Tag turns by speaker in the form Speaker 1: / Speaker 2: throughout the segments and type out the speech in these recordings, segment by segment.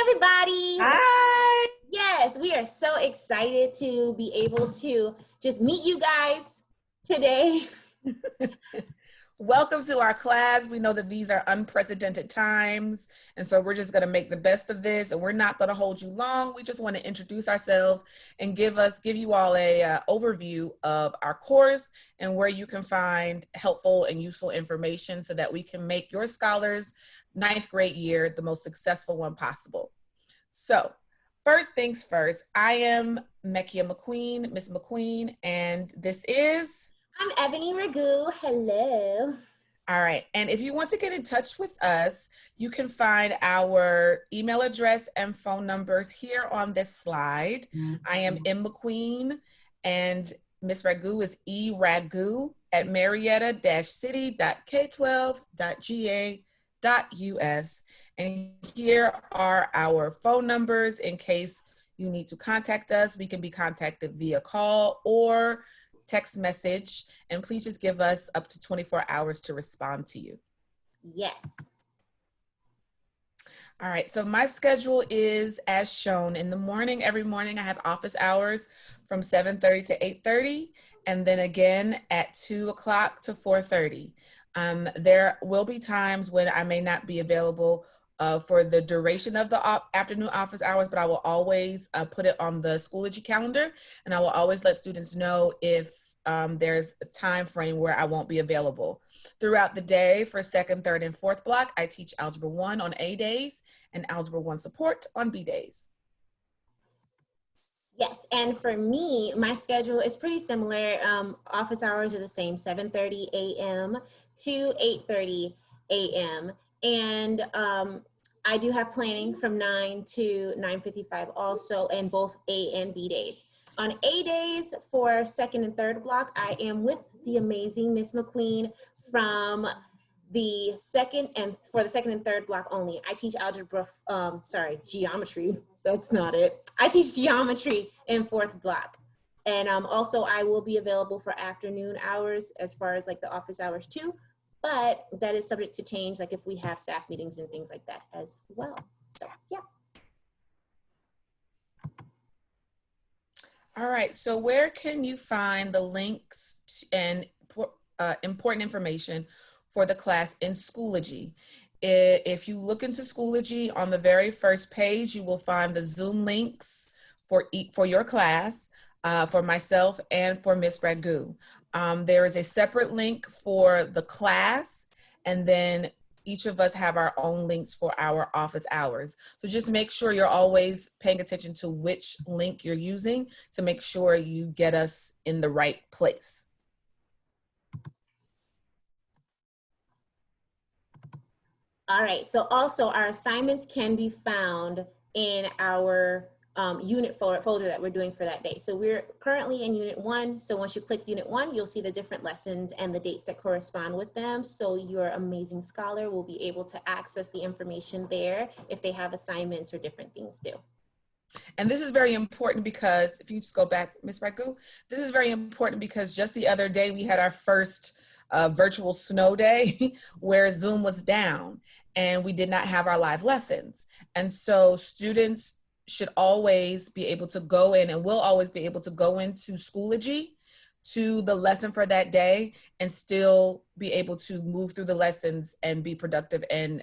Speaker 1: everybody.
Speaker 2: Hi.
Speaker 1: Yes, we are so excited to be able to just meet you guys today.
Speaker 2: Welcome to our class. We know that these are unprecedented times, and so we're just going to make the best of this, and we're not going to hold you long. We just want to introduce ourselves and give you all a overview of our course and where you can find helpful and useful information so that we can make your scholars' 9th grade year the most successful one possible. So first things first, I am McQueen, Miss McQueen, and this is...
Speaker 1: I'm McQueen Ragoo. Hello.
Speaker 2: All right. And if you want to get in touch with us, you can find our email address and phone numbers here on this slide. I am M. McQueen and Miss Ragoo is E. Ragoo at marietta-city.k12.ga.us. And here are our phone numbers in case you need to contact us. We can be contacted via call or text message, and please just give us up to 24 hours to respond to you.
Speaker 1: Yes.
Speaker 2: All right, so my schedule is as shown. In the morning, every morning I have office hours from 7:30 to 8:30, and then again at 2 o'clock to 4:30. There will be times when I may not be available for the duration of the afternoon office hours, but I will always put it on the Schoology calendar, and I will always let students know if there's a time frame where I won't be available. Throughout the day for 2nd, 3rd, and 4th block, I teach Algebra 1 on A days and Algebra 1 support on B days.
Speaker 1: Yes, and for me, my schedule is pretty similar. Office hours are the same, 7:30 a.m. to 8:30 a.m. And I do have planning from 9 to 9:55 also, and both A and B days. On A days for 2nd and 3rd block, I am with the amazing Miss McQueen from the second and 3rd block only. I teach geometry. That's not it. I teach geometry in 4th block. And also I will be available for afternoon hours as far as like the office hours too, but that is subject to change, like if we have staff meetings and things like that as well. So yeah.
Speaker 2: All right, so where can you find the links and important information for the class in Schoology? If you look into Schoology, on the very first page, you will find the Zoom links for your class, for myself and for Miss Ragoo. There is a separate link for the class, and then each of us have our own links for our office hours. So just make sure you're always paying attention to which link you're using to make sure you get us in the right place.
Speaker 1: All right, so also our assignments can be found in our unit folder that we're doing for that day. So we're currently in Unit 1. So once you click Unit 1, you'll see the different lessons and the dates that correspond with them. So your amazing scholar will be able to access the information there if they have assignments or different things due.
Speaker 2: And this is very important because if you just go back, Ms. Ragoo, this is very important because just the other day we had our first virtual snow day where Zoom was down and we did not have our live lessons. And so students should always be able to go in, and will always be able to go into Schoology to the lesson for that day and still be able to move through the lessons and be productive and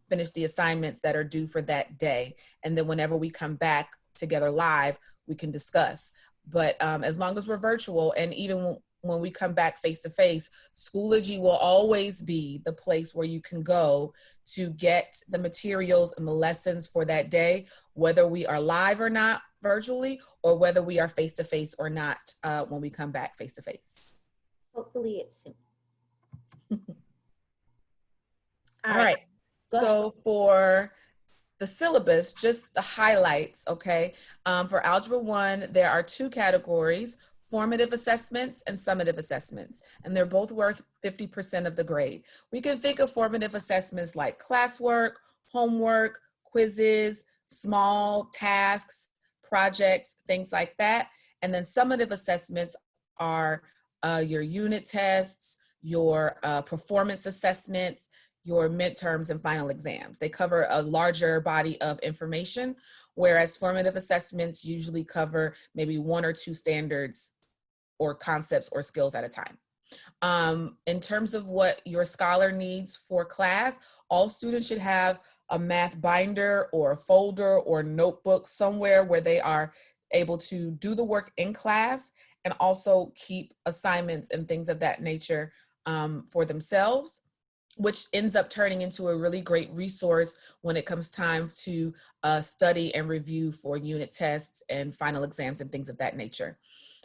Speaker 2: finish the assignments that are due for that day. And then whenever we come back together live, we can discuss. But as long as we're virtual, and even when we come back face-to-face, Schoology will always be the place where you can go to get the materials and the lessons for that day, whether we are live or not virtually, or whether we are face-to-face or not when we come back face-to-face.
Speaker 1: Hopefully it's soon.
Speaker 2: All right. So for the syllabus, just the highlights, okay? For Algebra 1, there are 2 categories: formative assessments and summative assessments, and they're both worth 50% of the grade. We can think of formative assessments like classwork, homework, quizzes, small tasks, projects, things like that. And then summative assessments are your unit tests, your performance assessments, your midterms and final exams. They cover a larger body of information, whereas formative assessments usually cover maybe 1 or 2 standards or concepts or skills at a time. In terms of what your scholar needs for class, all students should have a math binder or a folder or notebook somewhere where they are able to do the work in class and also keep assignments and things of that nature for themselves, which ends up turning into a really great resource when it comes time to study and review for unit tests and final exams and things of that nature.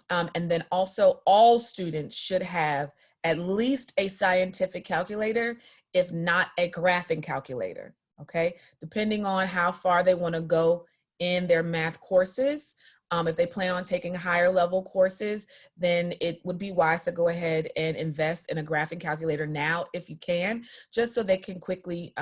Speaker 2: And then also all students should have at least a scientific calculator, if not a graphing calculator, okay? Depending on how far they wanna go in their math courses. If they plan on taking higher level courses, then it would be wise to go ahead and invest in a graphing calculator now if you can, just so they can quickly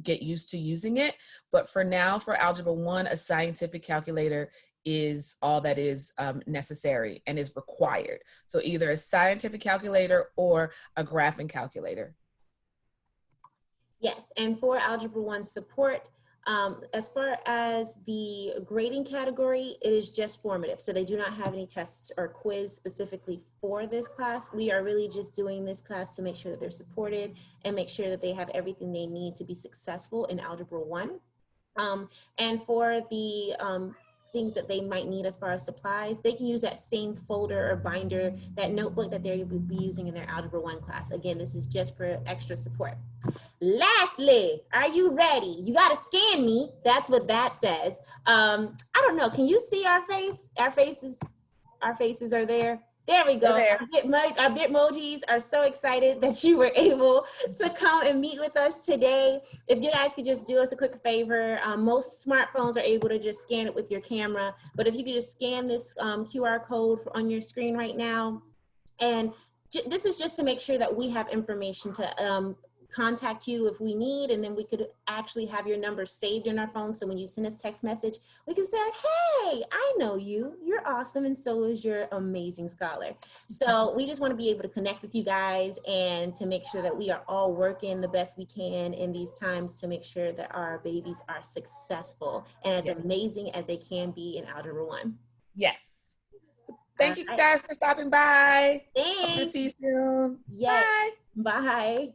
Speaker 2: get used to using it. But for now, for Algebra 1, a scientific calculator is all that is necessary and is required. So either a scientific calculator or a graphing calculator.
Speaker 1: Yes, and for Algebra 1 support, as far as the grading category, it is just formative. So they do not have any tests or quiz specifically for this class. We are really just doing this class to make sure that they're supported and make sure that they have everything they need to be successful in Algebra 1. And for the things that they might need as far as supplies, they can use that same folder or binder, that notebook that they will be using in their Algebra 1 class. Again, this is just for extra support. Lastly, are you ready? You got to scan me. That's what that says. I don't know. Can you see our face? Our faces are there. There we go.
Speaker 2: There.
Speaker 1: Our Bitmojis are so excited that you were able to come and meet with us today. If you guys could just do us a quick favor, most smartphones are able to just scan it with your camera, but if you could just scan this QR code on your screen right now, and this is just to make sure that we have information to contact you if we need, and then we could actually have your number saved in our phone. So when you send us text message, we can say, hey, I know you, you're awesome, and so is your amazing scholar. So we just want to be able to connect with you guys and to make sure that we are all working the best we can in these times to make sure that our babies are successful and as amazing as they can be in Algebra 1.
Speaker 2: Yes. Thank you guys for stopping by.
Speaker 1: Thanks.
Speaker 2: Hope to see you soon.
Speaker 1: Yes.
Speaker 2: Bye.
Speaker 1: Bye.